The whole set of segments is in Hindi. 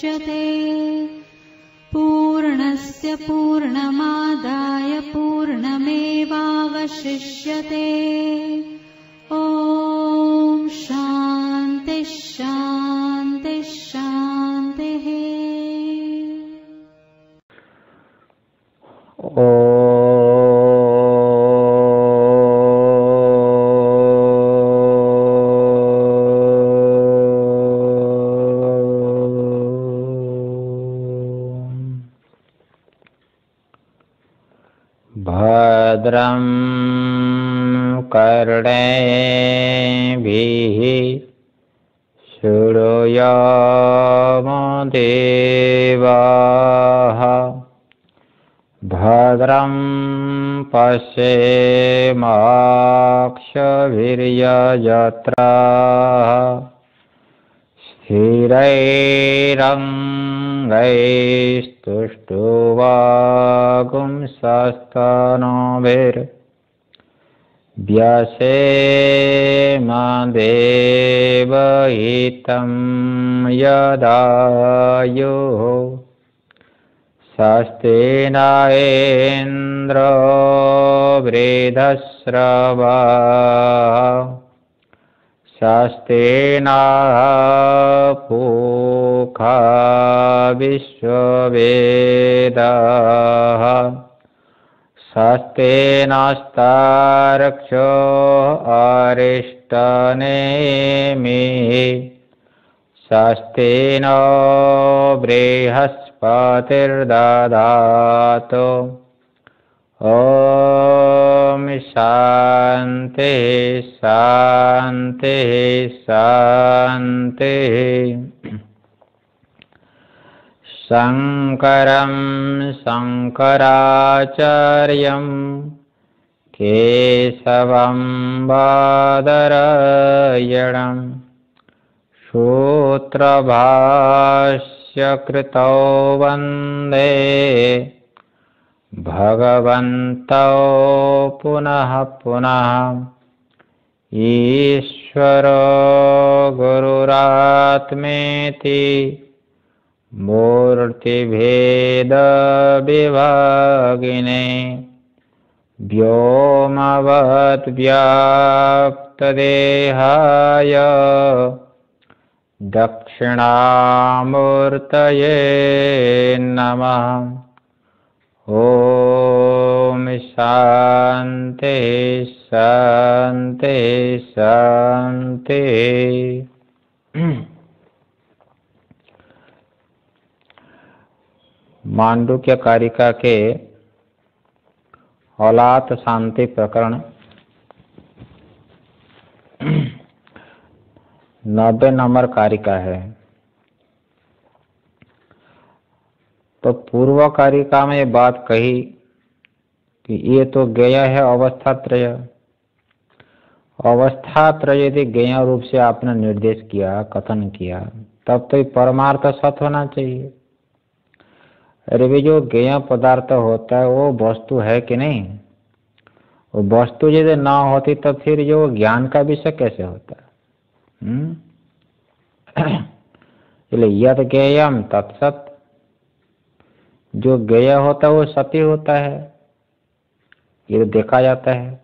वशिष्यते। पूर्णस्य पूर्णमादाय पूर्णमेवावशिष्यते। ॐ शान्ति शान्ति शान्तिः। भद्रं कर्णेभिः शृणुयाम देवाः। भद्रं पश्येमाक्षभिर्यजत्राः। स्थिरैरङ्गैस्तुष्टुवागुंसस्तनोभिर्व्यसेम देवहितं यदायुः। स्वस्ति न इन्द्रो वृद्धश्रवाः। स्वस्ति नः पूषा विश्ववेदाः। स्वस्ति नस्तार्क्ष्यो अरिष्टनेमिः। स्वस्ति नो बृहस्पतिर्दधातु। ॐ शान्ति शान्ति शान्तिः। शङ्करं शङ्कराचार्यं केशवं बादरायणं सूत्रभाष्यकृतौ वन्दे भगवन्तौ पुनः पुनः। ईश्वरो गुरुरात्मेति मूर्तिभेदविभागिने व्योमवद्व्याप्तदेहाय दक्षिणामूर्तये नमः। ॐ शान्ति शान्ति शान्ति। मांडुक्य कारिका के औलात शांति प्रकरण 90 नंबर कारिका है। तो पूर्व कारिका में ये बात कही कि ये तो ज्ञेय है अवस्थात्रय। अवस्थात्रय यदि ज्ञेय रूप से आपने निर्देश किया, कथन किया, तब तो परमार्थ सत होना चाहिए। अरे भी जो ज्ञेय पदार्थ होता है वो वस्तु है कि नहीं? वो वस्तु यदि ना होती तो फिर जो ज्ञान का विषय कैसे होता है? इसलिए यद ज्ञेयम तत्सत, जो ज्ञेय होता है वो सत्य होता है, ये तो देखा जाता है।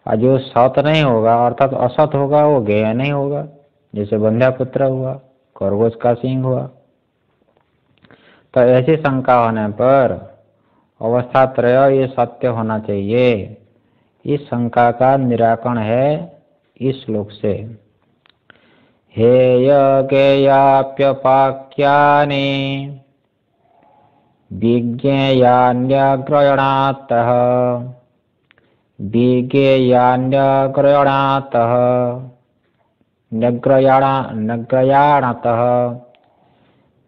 और जो सत नहीं होगा अर्थात असत होगा वो ज्ञेय नहीं होगा। जैसे बंध्यापुत्र हुआ, खरगोश का सिंह हुआ। तो ऐसी शंका होने पर अवस्थात्रय ये सत्य होना चाहिए। इस शंका का निराकरण है इस श्लोक से। हेय ज्ञेयाप्यपाक्यानि विज्ञेयान्यग्रयणातः विज्ञेयान्यग्रयणातः नग्रयाणतः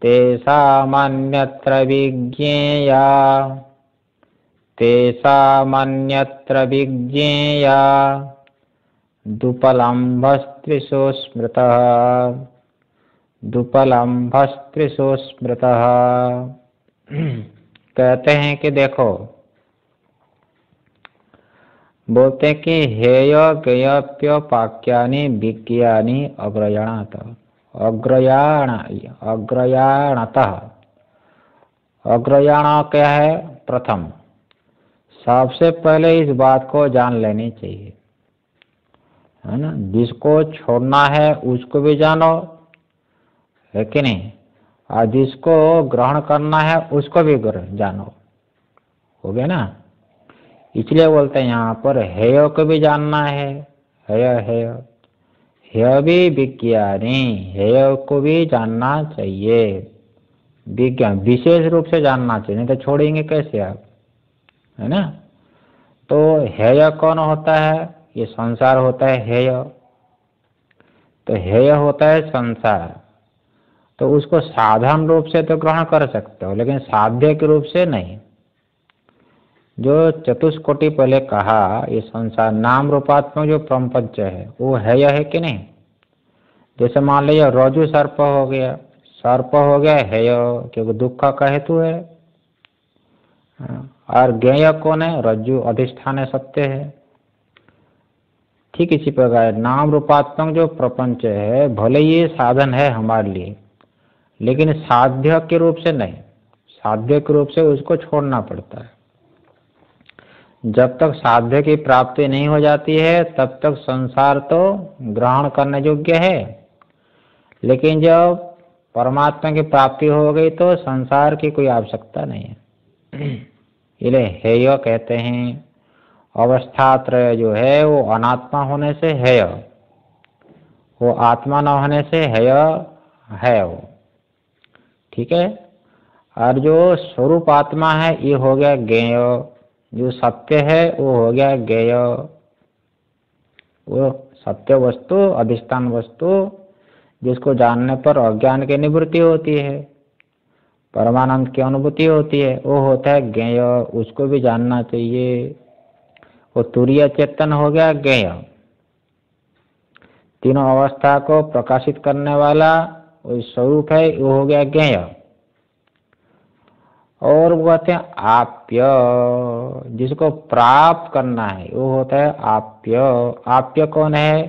तेषामन्यत्र विज्ञेया दुपलम्भस्त्रिषु स्मृतः दुपलम्भस्त्रिषु स्मृतः। कहते हैं कि देखो, बोलते हैं कि हेय ज्ञेयप्यपाक्यानि विज्ञानि अग्रयणात्। अग्रयाणतः। अग्रयाण क्या है? प्रथम। सबसे पहले इस बात को जान लेनी चाहिए, है ना। जिसको छोड़ना है उसको भी जानो, है कि नहीं, और जिसको ग्रहण करना है उसको भी जानो, हो गया ना। इसलिए बोलते हैं यहाँ पर हेय को भी जानना है। हेय हेय हेय भी विज्ञानी, हेय को भी जानना चाहिए। विज्ञान विशेष रूप से जानना चाहिए, नहीं तो छोड़ेंगे कैसे आप, है ना। तो हेय कौन होता है? ये संसार होता है हेय। तो हेय होता है संसार, तो उसको साधन रूप से तो ग्रहण कर सकते हो, लेकिन साध्य के रूप से नहीं। जो चतुष्कोटि पहले कहा, ये संसार नाम रूपात्मक जो प्रपंच है वो हेय है कि नहीं। जैसे मान लीजिए रज्जु सर्प हो गया, सर्प हो गया हेय, क्योंकि दुख का हेतु है। और ज्ञेय कौन है? रज्जु अधिष्ठान है, सत्य है। ठीक इसी प्रकार नाम रूपात्मक जो प्रपंच है, भले ये साधन है हमारे लिए, लेकिन साध्य के रूप से नहीं। साध्य के रूप से उसको छोड़ना पड़ता है। जब तक साध्य की प्राप्ति नहीं हो जाती है तब तक संसार तो ग्रहण करने योग्य है, लेकिन जब परमात्मा की प्राप्ति हो गई तो संसार की कोई आवश्यकता नहीं है। इसलिए हेय कहते हैं। अवस्थात्रय जो है वो अनात्मा होने से हेय, वो आत्मा न होने से हेय है वो, ठीक है। और जो स्वरूप आत्मा है ये हो गया ज्ञेय, जो सत्य है वो हो गया ज्ञेय। वो सत्य वस्तु, अधिष्ठान वस्तु, जिसको जानने पर अज्ञान की निवृत्ति होती है, परमानंद की अनुभूति होती है, वो होता है ज्ञेय। उसको भी जानना चाहिए। वो तुरीय चेतन हो गया ज्ञेय। तीनों अवस्था को प्रकाशित करने वाला वो स्वरूप है, वो हो गया ज्ञेय। और वो कहते हैं आप्य, जिसको प्राप्त करना है वो होता है आप्य। आप्य कौन है?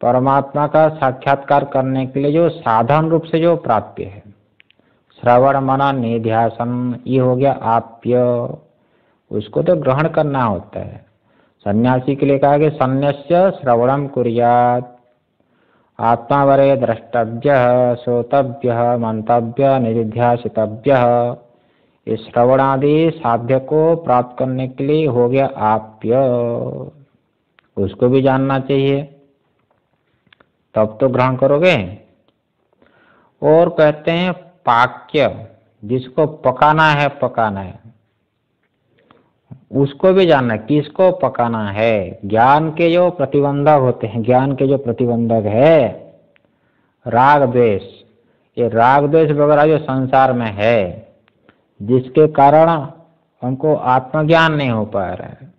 परमात्मा का साक्षात्कार करने के लिए जो साधन रूप से जो प्राप्य है, श्रवण मनन निध्यासन, ये हो गया आप्य। उसको तो ग्रहण करना होता है। सन्यासी के लिए कहा कि सन्न्यस्य श्रवणम कुर्यात्, आत्मा वरे द्रष्टव्य श्रोतव्य मंतव्य निधिध्यासितव्य। इस श्रवणादि साध्य को प्राप्त करने के लिए हो गया आप्य। उसको भी जानना चाहिए, तब तो ग्रहण करोगे। और कहते हैं पाक्य, जिसको पकाना है, पकाना है, उसको भी जानना है। किसको पकाना है? ज्ञान के जो प्रतिबंधक होते हैं, ज्ञान के जो प्रतिबंधक है राग द्वेष, ये राग द्वेष वगैरह जो संसार में है, जिसके कारण हमको आत्मज्ञान नहीं हो पा रहा है,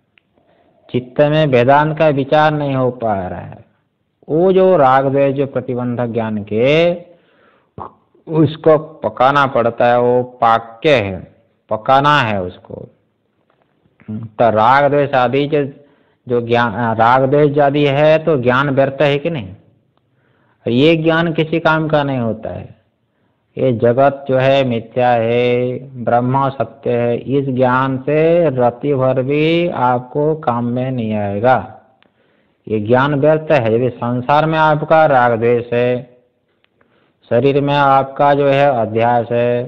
चित्त में वेदांत का विचार नहीं हो पा रहा है, वो जो राग द्वेष जो प्रतिबंधक ज्ञान के, उसको पकाना पड़ता है। वो पाक्य है, पकाना है उसको। तो राग द्वेष आदि जो ज्ञान, राग द्वेष आदि है तो ज्ञान व्यर्थ है कि नहीं। ये ज्ञान किसी काम का नहीं होता है। ये जगत जो है मिथ्या है, ब्रह्म सत्य है, इस ज्ञान से रति भर भी आपको काम में नहीं आएगा। ये ज्ञान व्यर्थ है। यदि संसार में आपका राग द्वेष है, शरीर में आपका जो है अध्यास है,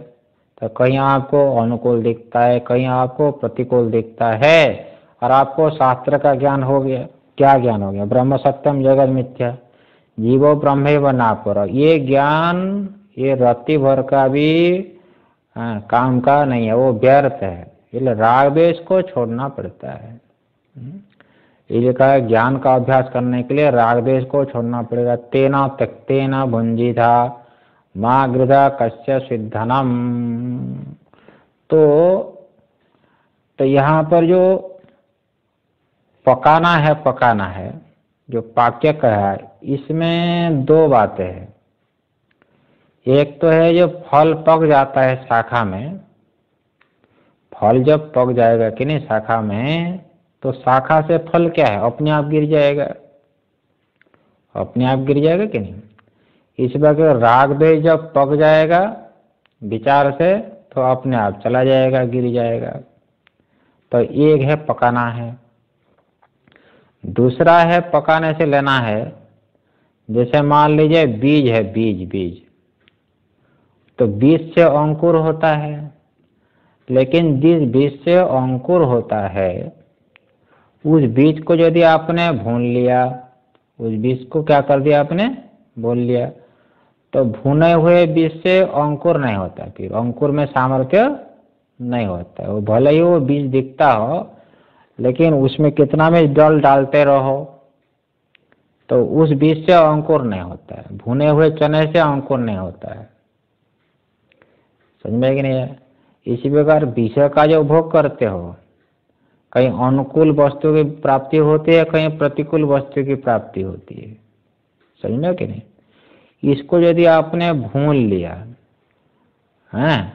तो कहीं आपको अनुकूल दिखता है, कहीं आपको प्रतिकूल दिखता है, और आपको शास्त्र का ज्ञान हो गया। क्या ज्ञान हो गया? ब्रह्म सत्यम जगत मिथ्या, जीवो ब्रह्मैव नापरो। ये ज्ञान ये रति भर का भी काम का नहीं है, वो व्यर्थ है। इसलिए राग द्वेष को छोड़ना पड़ता है। इसलिए कहा ज्ञान का अभ्यास करने के लिए राग द्वेष को छोड़ना पड़ेगा। तेना त्यक्तेन भुंजिता माँ गृधा कस्य सिद्धनम। तो यहाँ पर जो पकाना है जो पाक्य कहा है, इसमें दो बातें हैं। एक तो है जो फल पक जाता है शाखा में, फल जब पक जाएगा कि नहीं शाखा में, तो शाखा से फल क्या है? अपने आप गिर जाएगा, अपने आप गिर जाएगा कि नहीं। इस वक्त राग द्वेष जब पक जाएगा विचार से तो अपने आप चला जाएगा, गिर जाएगा। तो एक है पकाना है, दूसरा है पकाने से लेना है। जैसे मान लीजिए बीज है, बीज तो बीज से अंकुर होता है, लेकिन जिस बीज से अंकुर होता है उस बीज को यदि आपने भून लिया, उस बीज को क्या कर दिया आपने, भून लिया, तो भुने हुए बीज से अंकुर नहीं होता, फिर अंकुर में सामर्थ्य नहीं होता। वो भले ही वो बीज दिखता हो, लेकिन उसमें कितना में जल डालते रहो तो उस बीज से अंकुर नहीं होता है। भुने हुए चने से अंकुर नहीं होता है। समझ में कि नहीं है? इसी प्रकार विषय का जो भोग करते हो, कहीं अनुकूल वस्तु की प्राप्ति होती है, कहीं प्रतिकूल वस्तु की प्राप्ति होती है। समझ में कि नहीं? इसको यदि आपने भून लिया है,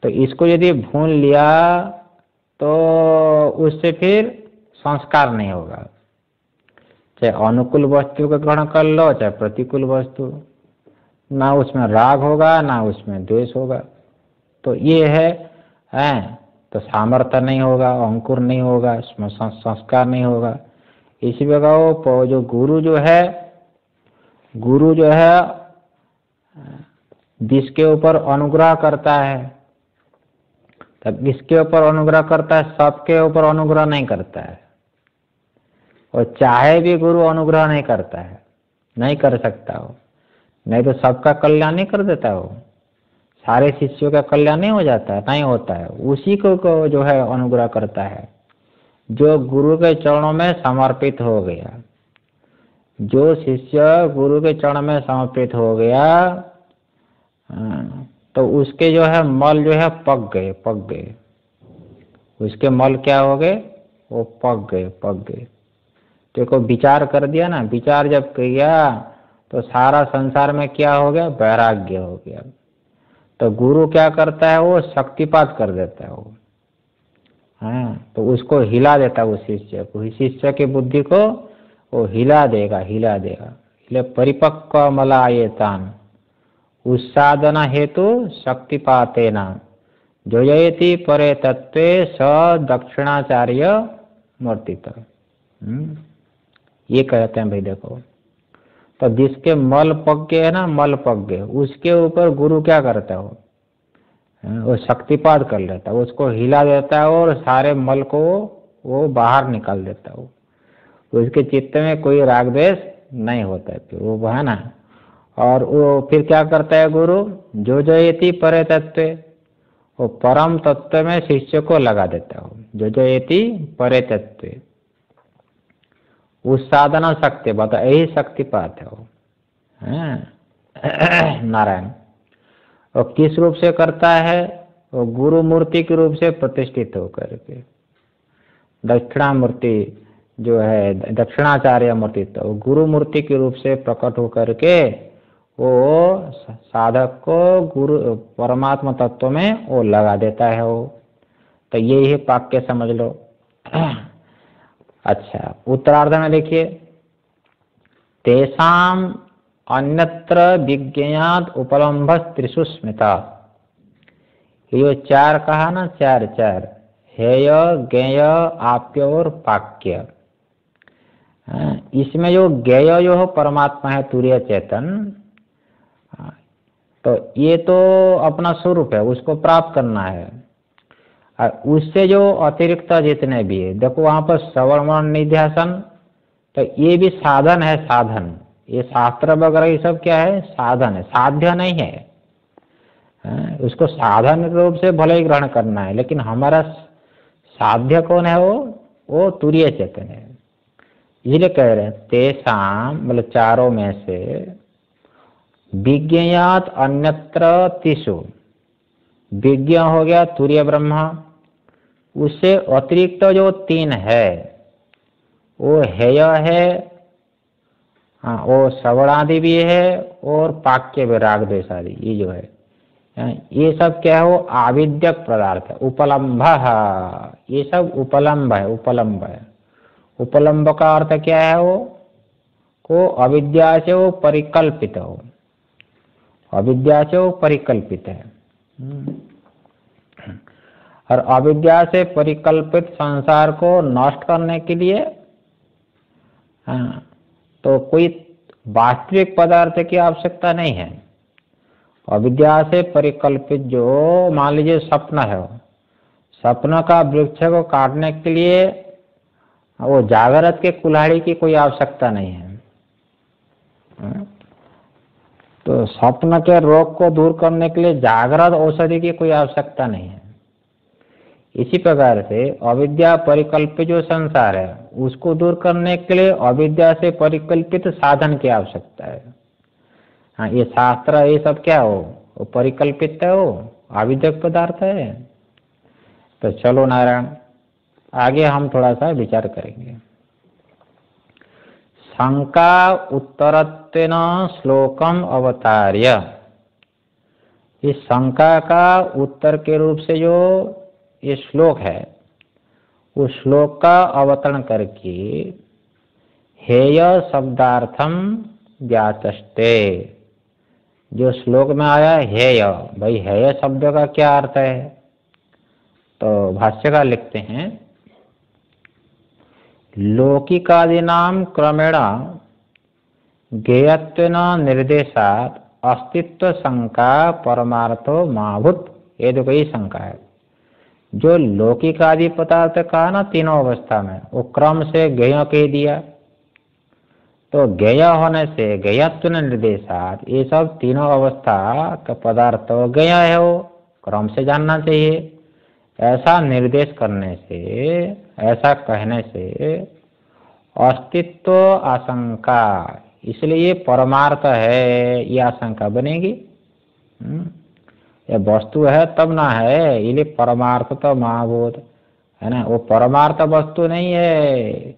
तो इसको यदि भून लिया तो उससे फिर संस्कार नहीं होगा। चाहे अनुकूल वस्तु का ग्रहण कर लो, चाहे प्रतिकूल वस्तु, ना उसमें राग होगा ना उसमें द्वेष होगा। तो ये है तो सामर्थ्य नहीं होगा, अंकुर नहीं होगा, उसमें संस्कार नहीं होगा। इसी प्रकार वो जो गुरु जो है जिसके ऊपर अनुग्रह करता है, तब किसके ऊपर अनुग्रह करता है? सबके ऊपर अनुग्रह नहीं करता है। और चाहे भी गुरु अनुग्रह नहीं करता है, नहीं कर सकता हो, नहीं तो सबका कल्याण नहीं कर देता हो, सारे शिष्यों का कल्याण नहीं हो जाता है, नहीं होता है। उसी को जो है अनुग्रह करता है जो गुरु के चरणों में समर्पित हो गया। जो शिष्य गुरु के चरण में समर्पित हो गया तो उसके जो है मल जो है पक गए। उसके मल क्या हो गए? वो पक गए। देखो विचार कर दिया ना, विचार जब किया तो सारा संसार में क्या हो गया? वैराग्य हो गया। तो गुरु क्या करता है? वो शक्तिपात कर देता है वो, तो उसको हिला देता है। उस शिष्य की बुद्धि को वो हिला देगा। इसलिए परिपक्व मलायतान उसाधना हेतु शक्तिपातेना जोयति परे तत्वे स दक्षिणाचार्य मूर्तित। ये कहते हैं भाई देखो, तो जिसके मल पक गए है ना, मल पक गए, उसके ऊपर गुरु क्या करता है? वो शक्तिपात कर लेता है, उसको हिला देता है और सारे मल को वो बाहर निकाल देता है। तो उसके चित्त में कोई राग द्वेष नहीं होता है, फिर वो है ना। और वो फिर क्या करता है गुरु? जो जयति परे तत्व, वो परम तत्व में शिष्य को लगा देता है। जो जयति परे तत्व, उस साधना शक्ति, बता यही शक्तिपात है वो, नारायण। और किस रूप से करता है? वो गुरु मूर्ति के रूप से प्रतिष्ठित होकर के, दक्षिणामूर्ति जो है दक्षिणाचार्य मूर्ति, तो गुरु मूर्ति के रूप से प्रकट होकर के वो साधक को गुरु परमात्मा तत्व में वो लगा देता है वो। तो यही वाक्य समझ लो। अच्छा, उत्तरार्ध में देखिए, तेषाम अन्यत्र विज्ञात उपलम्भ त्रिषु स्मृता। ये चार कहा ना, चार हेय, ज्ञेय, आप्य और पाक्य। इसमें जो ज्ञेय जो हो परमात्मा है, तुरीय चेतन, तो ये तो अपना स्वरूप है, उसको प्राप्त करना है। और उससे जो अतिरिक्त जितने भी है, देखो वहां पर श्रवण निध्यासन, तो ये भी साधन है। साधन, ये शास्त्र वगैरह ये सब क्या है? साधन है, साध्य नहीं है। उसको साधन रूप से भले ही ग्रहण करना है, लेकिन हमारा साध्य कौन है? वो तुरीय चेतन है। इसलिए कह रहे हैं तेषाम, मतलब चारों में से, विज्ञात अन्यत्र तिषु, विज्ञ हो गया तुरीय ब्रह्म, उससे अतिरिक्त जो तीन है वो हेय है, वो श्रवणादि भी है, और पाक्य भी, राग द्वेष आदि, ये जो है ये सब क्या है? वो आविद्यक पदार्थ है, उपलम्भ। ये सब उपलम्भ है। उपलम्भ का अर्थ क्या है? वो अविद्या से वो परिकल्पित हो, अविद्या से वो परिकल्पित है। और अविद्या से परिकल्पित संसार को नष्ट करने के लिए तो कोई वास्तविक पदार्थ की आवश्यकता नहीं है। अविद्या से परिकल्पित जो मान लीजिए स्वप्न है, स्वप्न का वृक्ष को काटने के लिए वो जागृत के कुल्हाड़ी की कोई आवश्यकता नहीं है। तो स्वप्न के रोग को दूर करने के लिए जागृत औषधि की कोई आवश्यकता नहीं है। इसी प्रकार से अविद्या परिकल्पित जो संसार है उसको दूर करने के लिए अविद्या से परिकल्पित साधन की आवश्यकता है। हाँ, ये शास्त्र ये सब क्या हो, वो परिकल्पित है, वो आविद्यक पदार्थ है। तो चलो नारायण, आगे हम थोड़ा सा विचार करेंगे। शंका उत्तरत्वेन श्लोकम अवतार्य, इस शंका का उत्तर के रूप से जो ये श्लोक है, उस श्लोक का अवतरण करके हेय शब्दार्थम व्याचष्टे, जो श्लोक में आया हेय, भाई हेय शब्द का क्या अर्थ है? तो भाष्यकार लिखते हैं, लौकिकादीनां क्रमेण ज्ञेयत्वेन निर्देशात् अस्तित्व शंका परमार्थो माभूत। ये तो कोई शंका है। जो लौकिक आदि पदार्थ का ना तीनों अवस्था में वो क्रम से ज्ञेय कह दिया, तो ज्ञेय होने से ज्ञेयत्व निर्देशात ये सब तीनों अवस्था का पदार्थ ज्ञेय है, वो क्रम से जानना चाहिए। ऐसा निर्देश करने से, ऐसा कहने से अस्तित्व आशंका, इसलिए ये परमार्थ है, ये आशंका बनेगी। ये वस्तु है तब ना है, इसलिए परमार्थ तो महाभूत है ना, वो परमार्थ वस्तु नहीं है।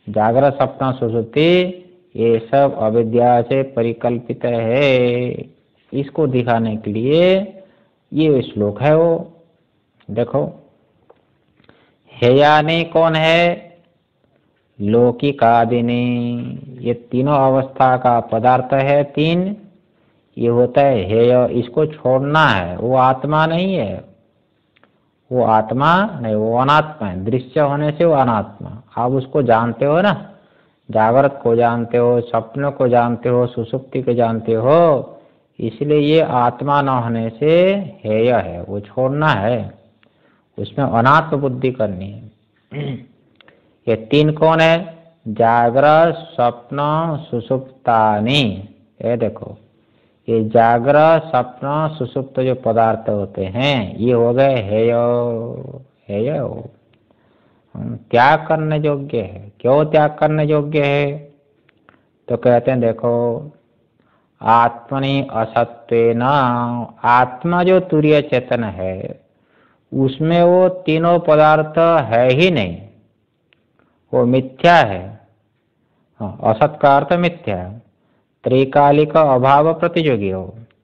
जागृत सपना सुषुप्ति ये सब अविद्या से परिकल्पित है। इसको दिखाने के लिए ये श्लोक है। वो देखो, हेयानी कौन है? लौकिकादिनी, ये तीनों अवस्था का पदार्थ है तीन, ये होता है हेय। इसको छोड़ना है, वो आत्मा नहीं है, वो आत्मा नहीं, वो अनात्मा है। दृश्य होने से वो अनात्मा। आप उसको जानते हो ना, जागृत को जानते हो, स्वप्न को जानते हो, सुषुप्ति को जानते हो, इसलिए ये आत्मा न होने से हेय है, वो छोड़ना है, उसमें अनात्म बुद्धि करनी है। ये तीन कौन है? जागृत स्वप्न सुषुप्तानि। ये देखो, ये जागृत स्वप्न सुषुप्त जो पदार्थ होते हैं ये हो गए हेय। हेय त्याग करने योग्य है। क्यों त्याग करने योग्य है? तो कहते हैं देखो, आत्मनि असत्वेन, आत्मा जो तुरीय चेतन है उसमें वो तीनों पदार्थ है ही नहीं, वो मिथ्या है। असत का अर्थ मिथ्या। त्रिकालिक अभाव प्रतियोगी हो,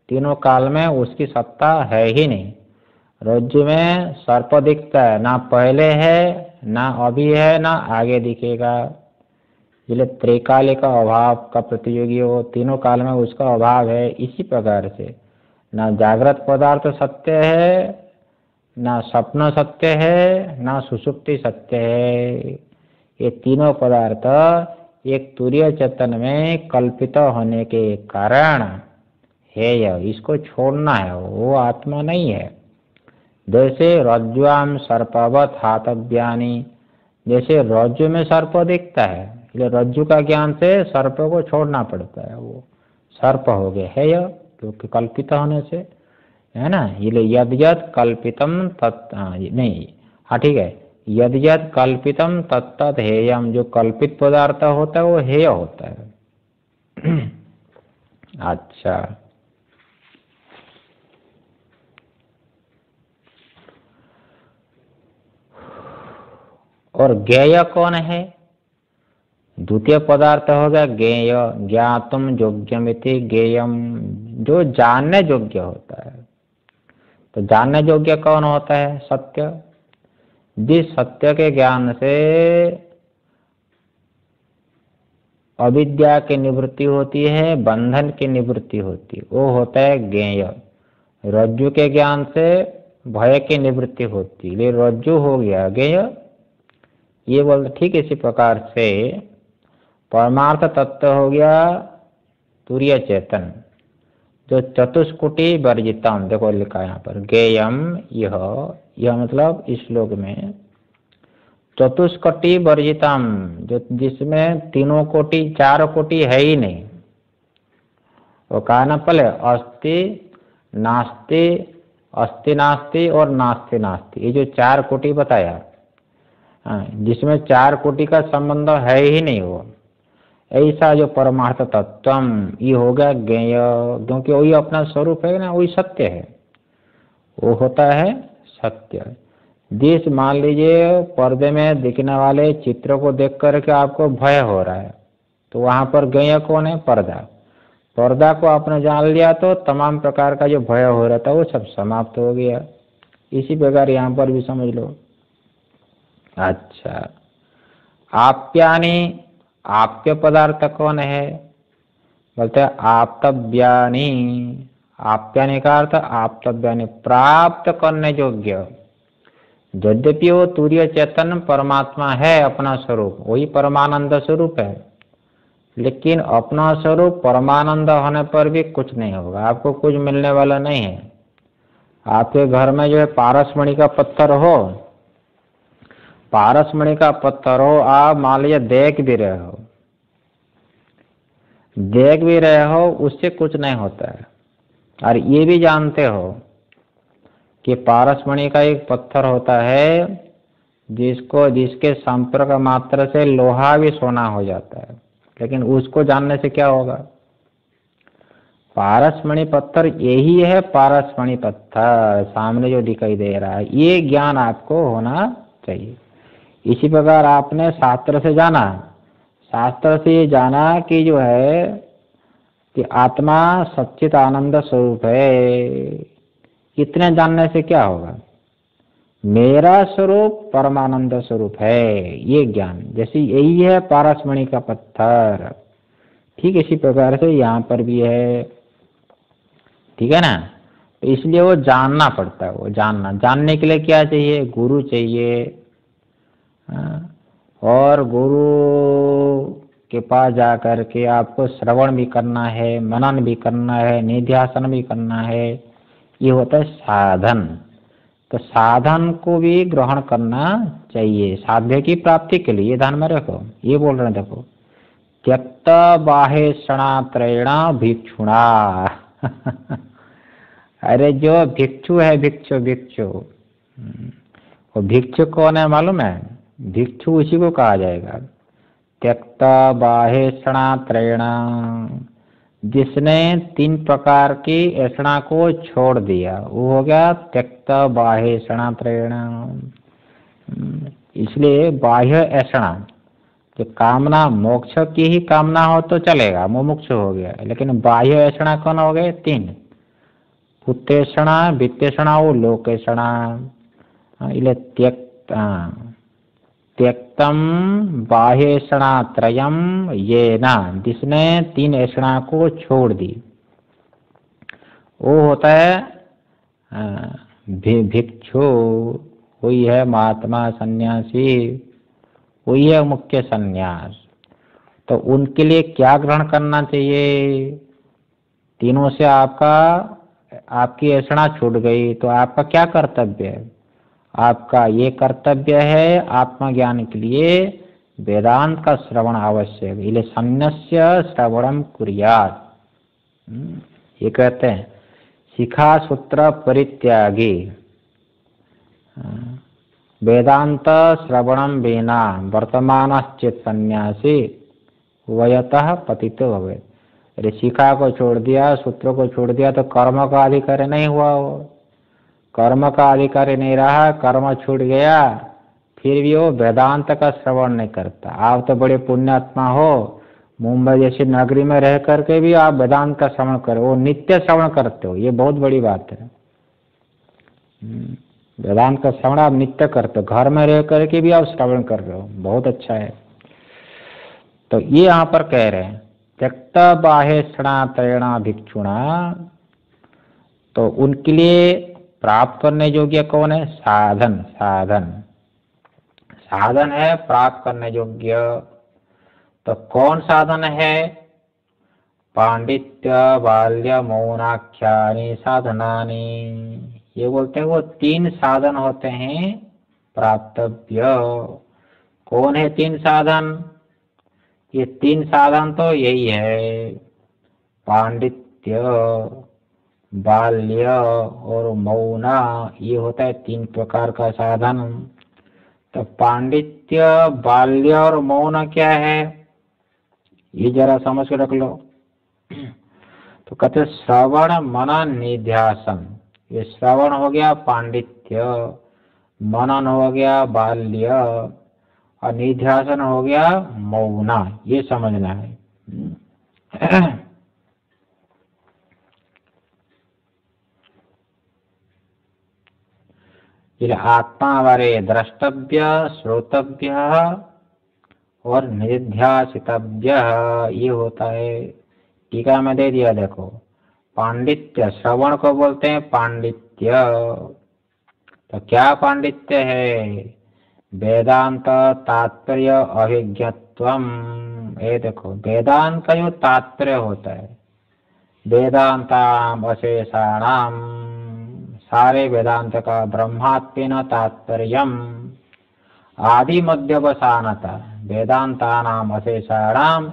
तीनों काल में उसकी सत्ता है ही नहीं। रज्जु में सर्प दिखता है, ना पहले है, ना अभी है, ना आगे दिखेगा। इसलिए त्रिकालिक अभाव का प्रतियोगी हो, तीनों काल में उसका अभाव है। इसी प्रकार से ना जागृत पदार्थ सत्य है, ना स्वप्न सत्य है, ना सुषुप्ति सत्य है। ये तीनों पदार्थ एक तुरीय चेतन में कल्पित होने के कारण हेय, इसको छोड़ना है, वो आत्मा नहीं है। जैसे रज्ज्वाम सर्पवत हातव्यानि, जैसे रज्जु में सर्प दिखता है, इसलिए रज्जु का ज्ञान से सर्प को छोड़ना पड़ता है, वो सर्प हो गए हेय, क्योंकि कल्पित होने से, है ना। इसलिए यद यद कल्पितम तत् नहीं, हाँ ठीक है, यद यद कल्पितम तत्तत् हेयम, जो कल्पित पदार्थ होता है वो हेय होता है। अच्छा, और ज्ञेय कौन है? द्वितीय पदार्थ होगा ज्ञेय। ज्ञातुम योग्यमिति ज्ञेयम, जो जानने योग्य होता है। तो जानने योग्य कौन होता है? सत्य। जिस सत्य के ज्ञान से अविद्या की निवृत्ति होती है, बंधन की निवृत्ति होती है, वो होता है ज्ञेय। रज्जु के ज्ञान से भय की निवृत्ति होती है, रज्जु हो गया ज्ञेय। ये बोलते ठीक इसी प्रकार से परमार्थ तत्व हो गया तुरीय चेतन, जो चतुष्कोटि वर्जितम, देखो लिखा यहाँ पर ज्ञेयम, यह मतलब इस श्लोक में चतुष्कोटि वर्जितम, जो जिसमें तीनों कोटि चार कोटि है ही नहीं। वो कहा ना पहले अस्ति नास्ति, अस्ति नास्ति और नास्ति नास्ति, ये जो चार कोटि बताया, जिसमें चार कोटि का संबंध है ही नहीं, वो ऐसा जो परमार्थ तत्वम, ये हो गया ज्ञेय, क्योंकि वही अपना स्वरूप है ना, वही सत्य है, वो होता है सत्य। जिस मान लीजिए पर्दे में दिखने वाले चित्र को देख करके आपको भय हो रहा है, तो वहां पर ज्ञेय कौन है? पर्दा। पर्दा को आपने जान लिया तो तमाम प्रकार का जो भय हो रहा था वो सब समाप्त हो गया। इसी प्रकार यहाँ पर भी समझ लो। अच्छा, आप्यानि, आप्य पदार्थ कौन है? बोलते हैं आप्तव्यानि। आप्यानि का अर्थ आप्तव्यानि, प्राप्त करने योग्य। यद्यपि वो तुरीय चेतन परमात्मा है, अपना स्वरूप वही परमानंद स्वरूप है, लेकिन अपना स्वरूप परमानंद होने पर भी कुछ नहीं होगा, आपको कुछ मिलने वाला नहीं है। आपके घर में जो है पारसमणि का पत्थर हो, पारसमणि का पत्थर हो, आप मान लीजिए देख भी रहे हो, उससे कुछ नहीं होता है। और ये भी जानते हो कि पारसमणि का एक पत्थर होता है जिसके संपर्क मात्र से लोहा भी सोना हो जाता है, लेकिन उसको जानने से क्या होगा? पारसमणि पत्थर यही है, पारसमणि पत्थर सामने जो दिखाई दे रहा है, ये ज्ञान आपको होना चाहिए। इसी प्रकार आपने शास्त्र से जाना, शास्त्र से ये जाना कि जो है कि आत्मा सच्चित आनंद स्वरूप है। इतने जानने से क्या होगा? मेरा स्वरूप परमानंद स्वरूप है, ये ज्ञान, जैसे यही है पारसमणि का पत्थर, ठीक इसी प्रकार से यहाँ पर भी है। ठीक है ना? तो इसलिए वो जानना पड़ता है। वो जानने के लिए क्या चाहिए? गुरु चाहिए। और गुरु के पास जाकर के आपको श्रवण भी करना है, मनन भी करना है, निध्यासन भी करना है। ये होता है साधन। तो साधन को भी ग्रहण करना चाहिए साध्य की प्राप्ति के लिए। ध्यान में रखो, ये बोल रहे हैं, देखो त्यक्त बाहेषणात्रेण भिक्षुणा। अरे जो भिक्षु है, भिक्षु वो भिक्षु कौन है मालूम है? भिक्षु उसी को कहा जाएगा। त्यक्त बाहेषणात्रेण, जिसने तीन प्रकार की ऐषणा को छोड़ दिया, वो हो गया त्यक्त बाहेषणात्रेण। इसलिए बाह्य ऐषणा, जो कामना मोक्ष की ही कामना हो तो चलेगा, मुमुक्ष हो गया, लेकिन बाह्य ऐषणा कौन हो गए? तीन, पुत्रेषणा, वित्तेषणा और लोकेषणा। त्यक्तम बाह्येषणात्रयम येन, जिसने तीन ऐषणा को छोड़ दी, वो होता है भिक्षु। वही है महात्मा सन्यासी, वही है मुख्य सन्यास। तो उनके लिए क्या ग्रहण करना चाहिए? तीनों से आपकी ऐषणा छूट गई, तो आपका क्या कर्तव्य है? आपका ये कर्तव्य है आत्मज्ञान के लिए वेदांत का श्रवण आवश्यक है। इसलिए सन्न्यस्य श्रवणम कुर्यात्, ये कहते हैं शिखा सूत्र परित्यागी वेदांत श्रवणम विना वर्तमानश्चित सन्यासी वयतः पतितो भवेत्। अरे शिखा को छोड़ दिया, सूत्र को छोड़ दिया तो कर्म का अधिकारी नहीं हुआ, वो कर्म का अधिकारी नहीं रहा, कर्म छूट गया, फिर भी वो वेदांत का श्रवण नहीं करता। आप तो बड़े पुण्यात्मा हो, मुंबई जैसी नगरी में रह करके भी आप वेदांत का श्रवण करो, वो नित्य श्रवण करते हो, ये बहुत बड़ी बात है। वेदांत का श्रवण आप नित्य करते हो, घर में रह करके भी आप श्रवण कर रहे हो, बहुत अच्छा है। तो ये यहाँ पर कह रहे हैं त्यक्त बाह्यषणा त्रयणा भिक्षुणा, तो उनके लिए प्राप्त करने योग्य कौन है? साधन। साधन साधन है प्राप्त करने योग्य। तो कौन साधन है? पांडित्य बाल्य मौनाख्यानि साधनानि, ये बोलते हैं वो 3 साधन होते हैं प्राप्तव्य। कौन है 3 साधन? ये 3 साधन तो यही है, पांडित्य, बाल्य और मौना, ये होता है 3 प्रकार का साधन। तो पांडित्य, बाल्य और मौन क्या है, ये जरा समझ के रख लो। तो कहते श्रवण मनन निध्यासन, ये श्रवण हो गया पांडित्य, मनन हो गया बाल्य और निध्यासन हो गया मौना, ये समझना है। आत्मा वारे द्रष्टव्य, श्रोतव्य और निध्यासितव्य, ये होता है। टीका में दे दिया देखो, पांडित्य श्रवण को बोलते हैं पांडित्य। तो क्या पांडित्य है? वेदांत तात्पर्य अभिज्ञत्वम। ये देखो वेदांत का जो तात्पर्य होता है, वेदांताम अशेषाणाम, सारे वेदांत का ब्रह्मात्मेन तात्पर्यम आदि मध्यवसानता, वेदांतानाम अशेषाणाम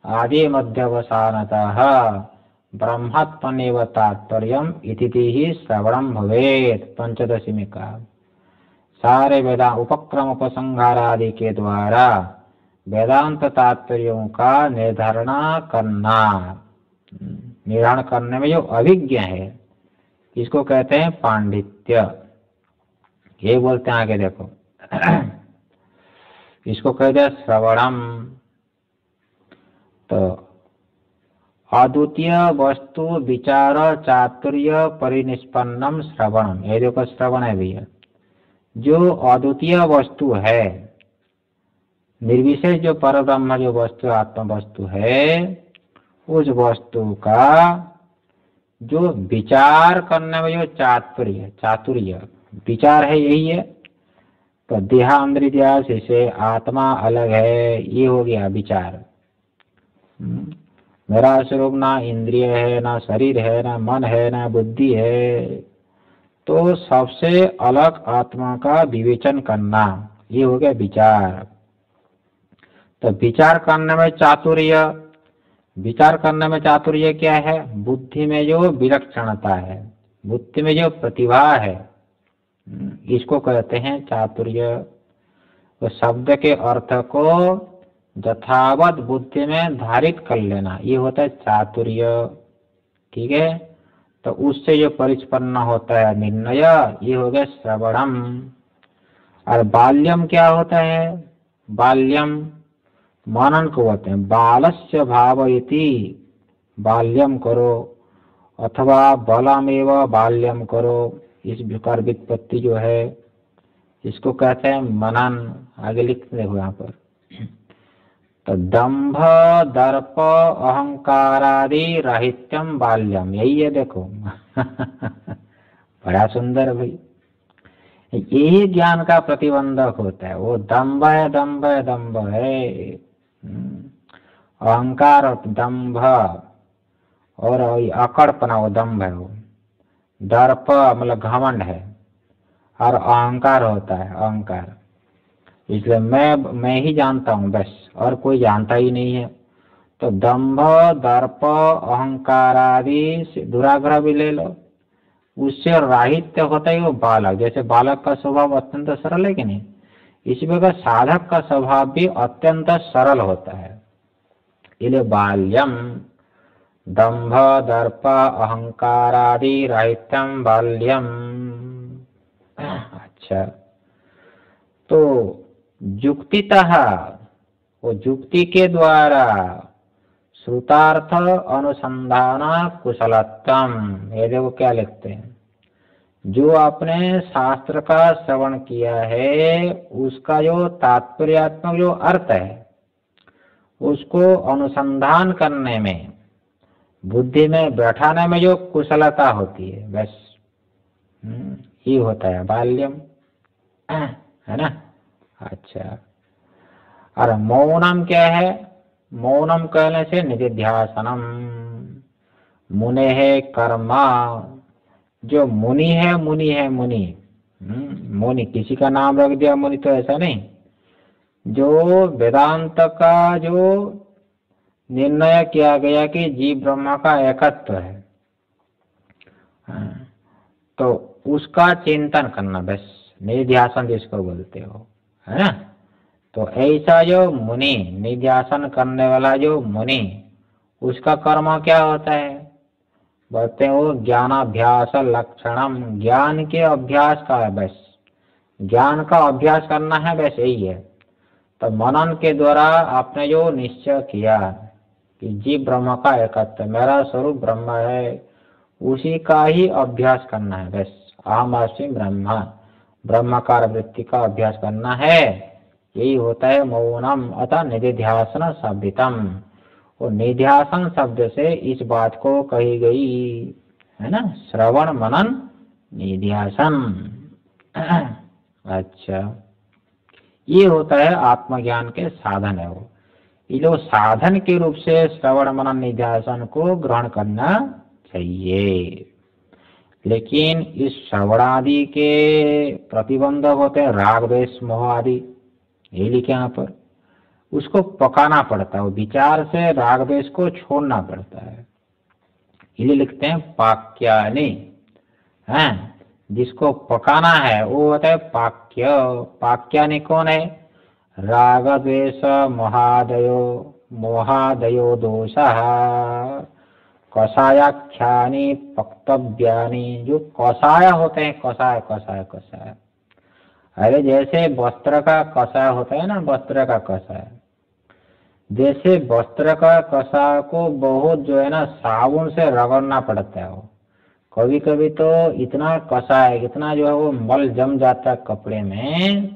आदि मध्यवसानतः ब्रह्मात्मनेव तात्पर्यम इति ही श्रवणम भवेत्। पंचदशी में कहा सारे वेदांत उपक्रम उपसंहार आदि के द्वारा वेदांत तात्पर्यों का निर्धारण करना, निर्धारण करने में जो अभिज्ञ है इसको कहते हैं पांडित्य। ये बोलते हैं आगे देखो, इसको कहते हैं श्रवणम। तो अद्वितीय वस्तु विचार चातुर्य परिनिष्पन्नम श्रवणम, ये देखो श्रवण है भैया, जो अद्वितीय वस्तु है, निर्विशेष जो परब्रह्म जो वस्तु आत्म वस्तु है, उस वस्तु का जो विचार करने में जो चातुर्य, चातुर्य विचार है, यही है। तो देहांद्रिया से आत्मा अलग है, ये हो गया विचार। मेरा स्वरूप ना इंद्रिय है, ना शरीर है, ना मन है, ना बुद्धि है, तो सबसे अलग आत्मा का विवेचन करना, ये हो गया विचार। तो विचार करने में चातुर्य, विचार करने में चातुर्य क्या है? बुद्धि में जो विलक्षणता है, बुद्धि में जो प्रतिभा है, इसको कहते हैं चातुर्य। तो शब्द के अर्थ को यथावत बुद्धि में धारित कर लेना, ये होता है चातुर्य। ठीक है, तो उससे जो परिष्पन्न होता है निर्णय, ये हो गया श्रवणम। और बाल्यम क्या होता है? बाल्यम मनन को बोलते हैं, बालस्य भाव इति बाल्यम करो, अथवा बलमेव बाल्यम करो, इस प्रकार व्युत्पत्ति जो है इसको कहते हैं मनन। आगे लिखते देखो यहाँ पर, तो दंभ दर्प अहंकारादि राहित्यम बाल्यम, यही है देखो। बड़ा सुंदर भाई, यही ज्ञान का प्रतिबंधक होता है। वो दंभ है, दंभ है, दंभ है, अहंकार और दंभ और अकड़पना, वो दंभ है। वो दर्प मतलब घमंड है, और अहंकार होता है, अहंकार। इसलिए मैं ही जानता हूँ बस, और कोई जानता ही नहीं है। तो दंभ दर्प अहंकार आदि से दुराग्रह भी ले लो, उससे राहित्य होता है वो बालक। जैसे बालक का स्वभाव अत्यंत सरल है कि नहीं, इसी प्रकार साधक का स्वभाव भी अत्यंत सरल होता है। इसलिए बाल्यम दंभ दर्प अहंकार आदि राहित्यम बाल्यम। अच्छा, तो युक्तितः, वो युक्ति के द्वारा श्रुतार्थ अनुसंधान कुशलत्वम, ये देखो क्या लिखते हैं, जो आपने शास्त्र का श्रवण किया है उसका जो तात्पर्यात्मक जो अर्थ है उसको अनुसंधान करने में, बुद्धि में बैठाने में जो कुशलता होती है, बस ये होता है बाल्यम, है ना। अच्छा, और मौनम क्या है? मौनम कहने से निधिध्यासनम, मुने है कर्मा। जो मुनि है, मुनि है, मुनि मुनि किसी का नाम रख दिया मुनि, तो ऐसा नहीं। जो वेदांत का जो निर्णय किया गया कि जीव ब्रह्मा का एकत्व है, तो उसका चिंतन करना, बस निध्यासन जिसको बोलते हो, है ना। तो ऐसा जो मुनि, निध्यासन करने वाला जो मुनि, उसका कर्म क्या होता है? बोलते हैं वो ज्ञानाभ्यास लक्षणम, ज्ञान के अभ्यास का है, बस ज्ञान का अभ्यास करना है, बस यही है। तो मनन के द्वारा आपने जो निश्चय किया कि जीव ब्रह्म का एकत्व, मेरा स्वरूप ब्रह्म है, उसी का ही अभ्यास करना है, बस अहम अस्मि ब्रह्म, ब्रह्मकार वृत्ति का अभ्यास करना है, यही होता है मौनम। अतः निधिध्यासन शब्दितम, और निध्यासन शब्द से इस बात को कही गई, है ना, श्रवण मनन निध्यासन। अच्छा, ये होता है आत्मज्ञान के साधन है वो। ये लोग साधन के रूप से श्रवण मनन निध्यासन को ग्रहण करना चाहिए। लेकिन इस श्रवणादि के प्रतिबंधक होते हैं राग द्वेष मोह आदि, ये लिखे यहाँ पर। उसको पकाना पड़ता है, वो विचार से राग द्वेष को छोड़ना पड़ता है, इसलिए लिखते हैं पाक्यानि, हैं। जिसको पकाना है वो होता है पाक्य। पाक्यानि कौन है? राग द्वेष मोहादयो, मोहादयो दोषः कषायाख्यानि पक्तव्यानि। जो कषाय होते हैं, कषाय कषाय कषाय, अरे जैसे वस्त्र का कषाय होता है ना, वस्त्र का कषाय, जैसे वस्त्र का कषाय को बहुत जो है ना साबुन से रगड़ना पड़ता है। वो कभी कभी तो इतना कषाय, इतना जो है वो मल जम जाता है कपड़े में,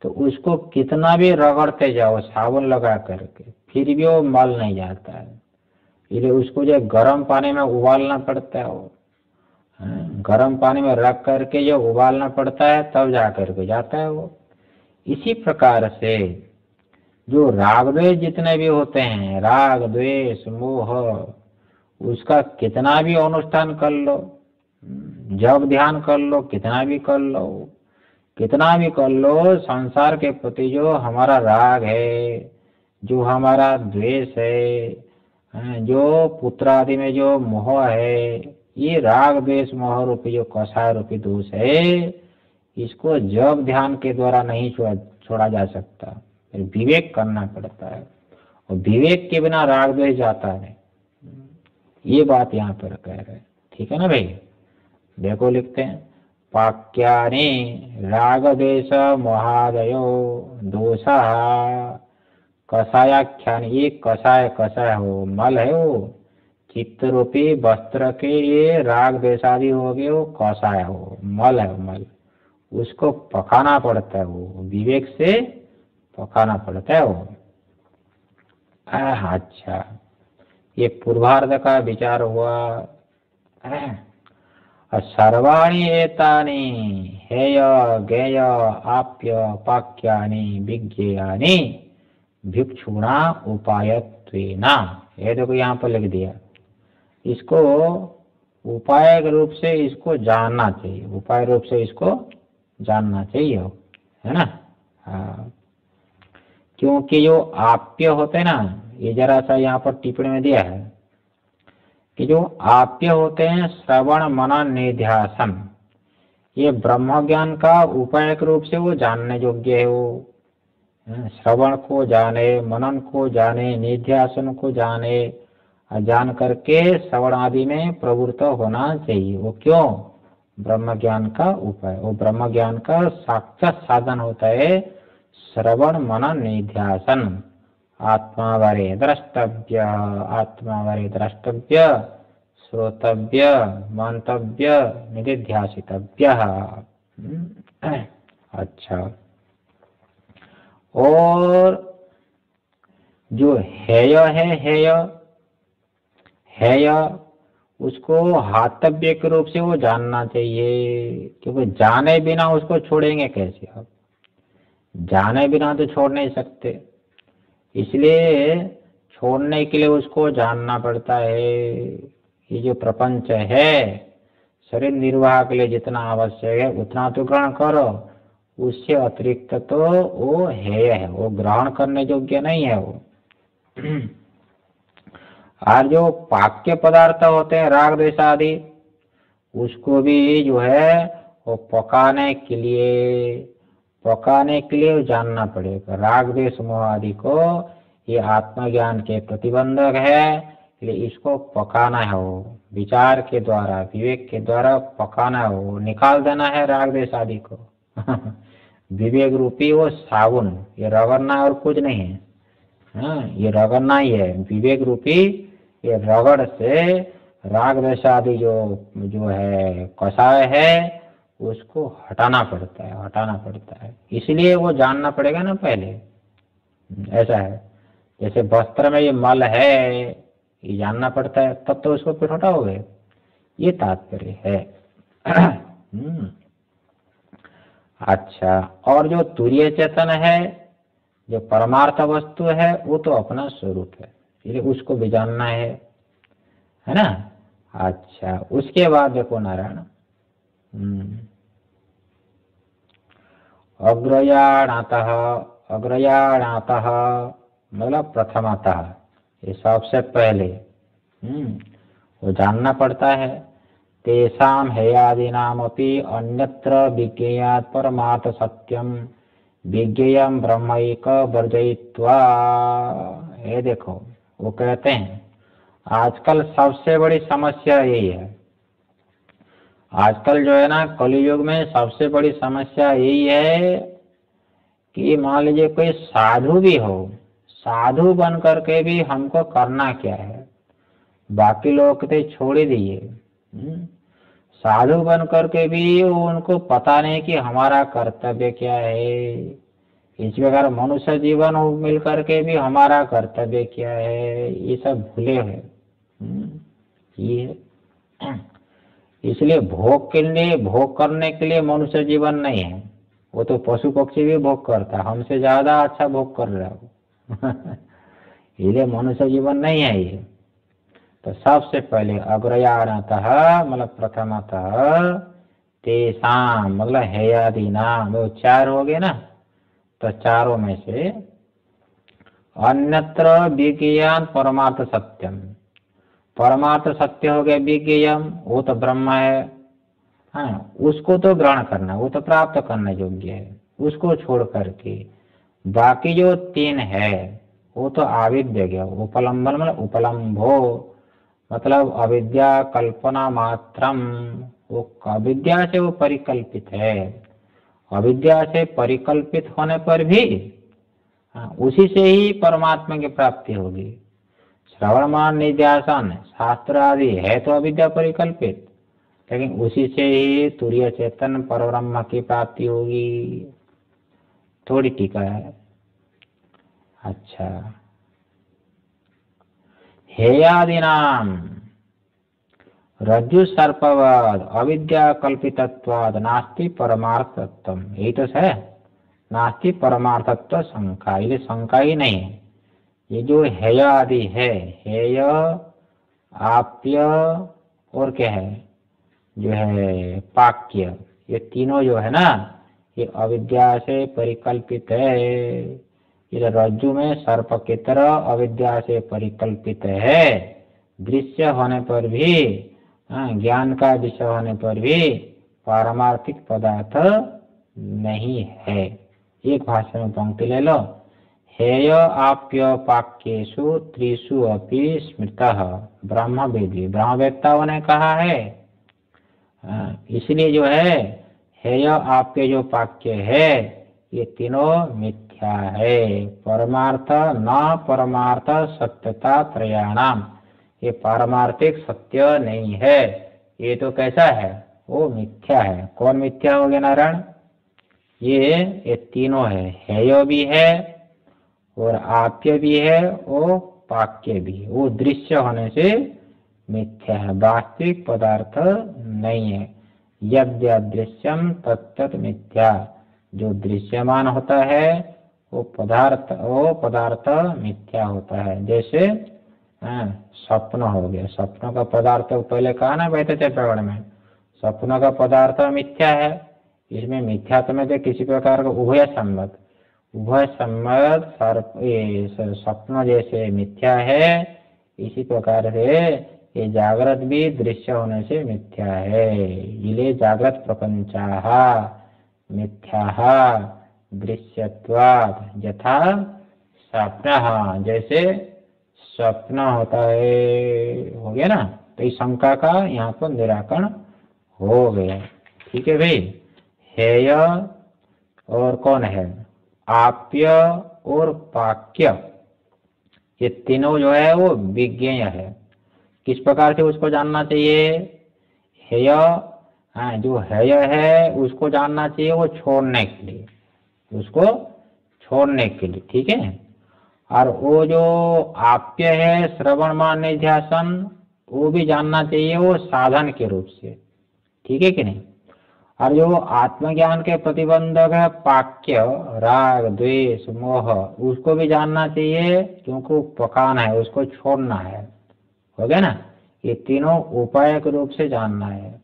तो उसको कितना भी रगड़ते जाओ साबुन लगा करके, फिर भी वो मल नहीं जाता है। इसलिए उसको जो गर्म पानी में उबालना पड़ता है, वो गर्म पानी में रख करके जो उबालना पड़ता है, तब जा करके जाता है वो। इसी प्रकार से जो राग द्वेष जितने भी होते हैं, राग द्वेष मोह, उसका कितना भी अनुष्ठान कर लो, जब ध्यान कर लो, कितना भी कर लो, कितना भी कर लो, संसार के प्रति जो हमारा राग है, जो हमारा द्वेष है, जो पुत्र आदि में जो मोह है, ये राग द्वेष मोह रूपी जो कषाय रूपी दोष है, इसको जब ध्यान के द्वारा नहीं छोड़ा जा सकता, विवेक करना पड़ता है। और विवेक के बिना राग द्वेष जाता है, ये बात यहाँ पर कह रहे हैं। ठीक है ना भाई? देखो लिखते हैं पाक्यानि राग द्वेष मोहादयो दोषः कषायाख्यान। ये कषाय, कषाय हो मल है, वो चित्त रूपी वस्त्र के ये राग द्वेषादि हो गए, वो कषाय हो मल है, मल। उसको पकाना पड़ता है, वो विवेक से पकाना पड़ता है वो। अच्छा, ये पूर्वार्ध का विचार हुआ। सर्वाणि एतानि हेय गेय आप्य पाक्यानि विज्ञेयानि भिक्षुणा उपायत्वेना। ये देखो यहाँ पर लिख दिया, इसको उपाय के रूप से इसको जानना चाहिए, उपाय रूप से इसको जानना चाहिए, है ना। हाँ, क्योंकि जो आप्य होते हैं ना, ये जरा सा यहाँ पर टिप्पणी में दिया है कि जो आप्य होते हैं श्रवण मनन निध्यासन, ये ब्रह्म ज्ञान का उपाय के रूप से वो जानने योग्य है। वो श्रवण को जाने, मनन को जाने, निध्यासन को जाने, जान करके श्रवण आदि में प्रवृत्त होना चाहिए। वो क्यों? ब्रह्म ज्ञान का उपाय, वो ब्रह्म ज्ञान का साक्षात साधन होता है श्रवण मनन निध्यासन। आत्मा वरे द्रष्टव्य, आत्मा वरे द्रष्टव्य, श्रोतव्य, मंतव्य, निधिध्यासितव्य। अच्छा, और जो हेय है, हेय हेय उसको हातव्य के रूप से वो जानना चाहिए, क्योंकि जाने बिना उसको छोड़ेंगे कैसे आप? जाने बिना तो छोड़ नहीं सकते, इसलिए छोड़ने के लिए उसको जानना पड़ता है। ये जो प्रपंच है शरीर निर्वाह के लिए जितना आवश्यक है उतना तो ग्रहण करो, उससे अतिरिक्त तो वो हेय है, वो ग्रहण करने योग्य नहीं है वो। और जो पाक्य पदार्थ होते हैं राग द्वेष आदि, उसको भी जो है वो पकाने के लिए जानना पड़ेगा। राग द्वेष मोह आदि को ये आत्मज्ञान के प्रतिबंधक है, इसलिए इसको पकाना है, वो विचार के द्वारा विवेक के द्वारा पकाना है, वो निकाल देना है राग द्वेष आदि को। विवेक रूपी वो साबुन, ये रगड़ना और कुछ नहीं है। हाँ, ये रगड़ना ही है, विवेक रूपी ये रगड़ से राग द्वेष आदि जो है कषाय है उसको हटाना पड़ता है। इसलिए वो जानना पड़ेगा ना पहले। ऐसा है, जैसे वस्त्र में ये मल है ये जानना पड़ता है, तब तो उसको फिर हटाओगे, ये तात्पर्य है। अच्छा, और जो तुरीय चेतन है, जो परमार्थ वस्तु है, वो तो अपना स्वरूप है, इसलिए उसको भी जानना है ना। अच्छा, उसके बाद देखो नारायण, अग्रयाणातः मतलब प्रथमतः, ये सबसे पहले वो जानना पड़ता है। तेषां हेयादीनामपि अन्यत्र विज्ञेयात् परमार्थ सत्यम विज्ञेयं ब्रह्मैक वर्जयित्वा। ये देखो वो कहते हैं आजकल सबसे बड़ी समस्या यही है। आजकल जो है ना कलियुग में सबसे बड़ी समस्या यही है कि मान लीजिए कोई साधु भी हो, साधु बन करके भी हमको करना क्या है, बाकी लोग तो छोड़ ही दिए। साधु बन करके भी उनको पता नहीं कि हमारा कर्तव्य क्या है। इस प्रकार मनुष्य जीवन मिल करके भी हमारा कर्तव्य क्या है, ये सब भूले हैं। ये इसलिए भोग करने के लिए मनुष्य जीवन नहीं है, वो तो पशु पक्षी भी भोग करता है, हमसे ज्यादा अच्छा भोग कर रहा है। इसलिए मनुष्य जीवन नहीं है ये। तो सबसे पहले अग्रयाणतः मतलब प्रथमतः, तेषां मतलब हेयादीनाम, वो चार हो गए ना, तो चारों में से अन्यत्र विज्ञेयं परमार्थ सत्यम, परमार्थ सत्य हो गया विज्ञेयम, वो तो ब्रह्म है। हाँ, उसको तो ग्रहण करना, वो तो प्राप्त करने योग्य है, उसको छोड़ करके बाकी जो तीन है वो तो आविद्य गया। उपलम्बन मतलब उपलम्भो मतलब अविद्या कल्पना मात्रम, वो अविद्या से वो परिकल्पित है। अविद्या से परिकल्पित होने पर भी उसी से ही परमात्मा की प्राप्ति होगी। श्रवण मान निध्यासन शास्त्र आदि है तो अविद्या परिकल्पित, लेकिन उसी से ही तुरीय चेतन परब्रह्म की प्राप्ति होगी। थोड़ी टीका है। अच्छा, हेयादीनाम रज्जु सर्पवद अविद्या कल्पितत्वाद नास्ति परमार्थत्वम, यही तो है, नास्ति परमार्थत्व शंका, ये शंका ही नहीं है। ये जो हेय आदि है, हेय आप्य और क्या है जो है पाक्य, ये तीनों जो है ना ये अविद्या से परिकल्पित है। ये रज्जु में सर्प की तरह अविद्या से परिकल्पित है, दृश्य होने पर भी, ज्ञान का विषय होने पर भी पारमार्थिक पदार्थ नहीं है। एक भाषा में पंक्ति ले लो, हेय आप्य पाक्येषु त्रिषु अपि स्मृतः ब्रह्मवेदी, ब्रह्मवेत्ताओं ने कहा है। इसलिए जो है हेय आप्य जो पाक्य है ये तीनों मिथ्या है। परमार्थ न परमार्थ सत्यता त्रयाणाम, ये पारमार्थिक सत्य नहीं है, ये तो कैसा है, वो मिथ्या है। कौन मिथ्या हो गया नारायण? ये तीनों है, हेय भी है और आप्य भी है और पाक्य भी है। वो दृश्य होने से मिथ्या है, वास्तविक पदार्थ नहीं है। यद् अदृश्यम तत्तत् मिथ्या, जो दृश्यमान होता है वो पदार्थ मिथ्या होता है। जैसे स्वप्न हो गया, स्वप्न का पदार्थ पहले कहा ना बैठे थे प्रकरण में, स्वप्न का पदार्थ मिथ्या है। इसमें मिथ्यात्व में जो किसी प्रकार का उभय सम्मत स्वप्न जैसे मिथ्या है, इसी प्रकार से ये जागृत भी दृश्य होने से मिथ्या है। इले जागृत प्रपंचाः मिथ्याः दृश्यत्वात् यथा स्वप्न, जैसे स्वप्न होता है, हो गया ना। तो इस शंका का यहाँ पर निराकरण हो गया। ठीक है भाई। हेय और कौन है, आप्य और पाक्य, ये तीनों जो है वो विज्ञेय है। किस प्रकार से उसको जानना चाहिए? हेय, जो हेय है उसको जानना चाहिए वो छोड़ने के लिए, उसको छोड़ने के लिए। ठीक है। और वो जो आप्य है श्रवण मान निध्यासन, वो भी जानना चाहिए वो साधन के रूप से। ठीक है कि नहीं। और जो आत्मज्ञान के प्रतिबंधक है पाक्य, राग द्वेष मोह, उसको भी जानना चाहिए, क्योंकि पकाना है, उसको छोड़ना है। हो गया ना। ये तीनों उपाय के रूप से जानना है।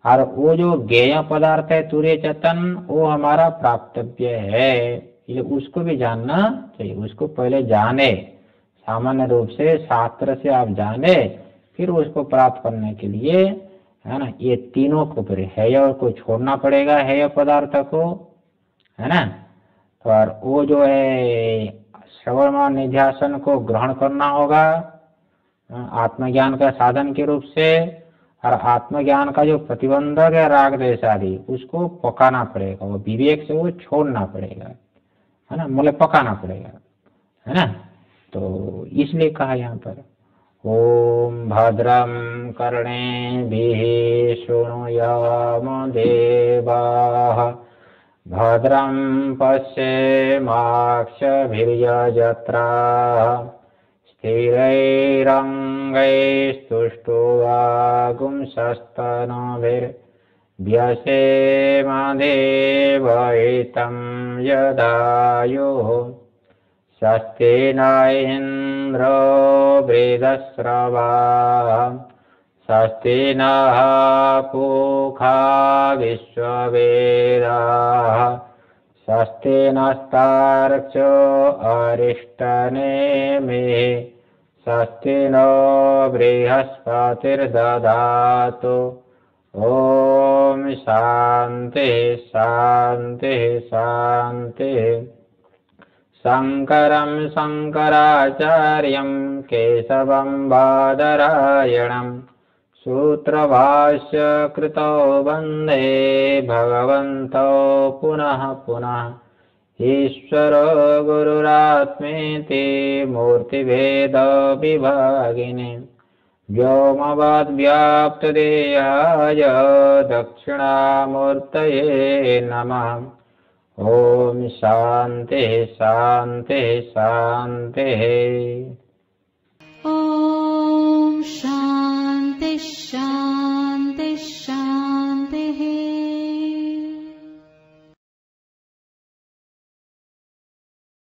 और वो जो ज्ञेय पदार्थ है तुर्य चेतन, वो हमारा प्राप्तव्य है, ये उसको भी जानना चाहिए। उसको पहले जाने, सामान्य रूप से शास्त्र से आप जाने, फिर उसको प्राप्त करने के लिए, है ना, ये तीनों को पर हेय को छोड़ना पड़ेगा, हेय पदार्थ को, है ना। और वो जो है श्रवण निध्यासन को ग्रहण करना होगा आत्मज्ञान का साधन के रूप से। और आत्मज्ञान का जो प्रतिबंधक है राग द्वेष आदि, उसको पकाना पड़ेगा, वो विवेक से वो छोड़ना पड़ेगा, है ना, मूल्य पकाना पड़ेगा, है ना। तो इसलिए कहा यहाँ पर ओम भद्रम कर्णेभिः शृणुयाम देवाः भद्रं पश्येमाक्षभिर्यजत्राः स्थिरैरङ्गैस्तुष्टुवागुंसस्तनूभिर्व्यसेमदेवहितं यदायुः स्वस्ति न इन्द्रो वृद्धश्रवाः स्वस्ति नः पूषा विश्ववेदाः स्वस्ति नस्तार्क्ष्यो अरिष्टनेमिः स्वस्ति नो बृहस्पतिर्दधातु। ओम शांति शांति शांति। शंकरं शंकराचार्यं केशवं बादरायणं सूत्रभाष्य कृतो वन्दे भगवन्तौ पुनः पुनः। ईश्वरो गुरुरात्मेति मूर्तिभेद विभागिने व्योमवद्व्याप्तदेहाय दक्षिणामूर्तये नमः। ओम शांति शांति शांति। ॐ शान्ति शान्ति।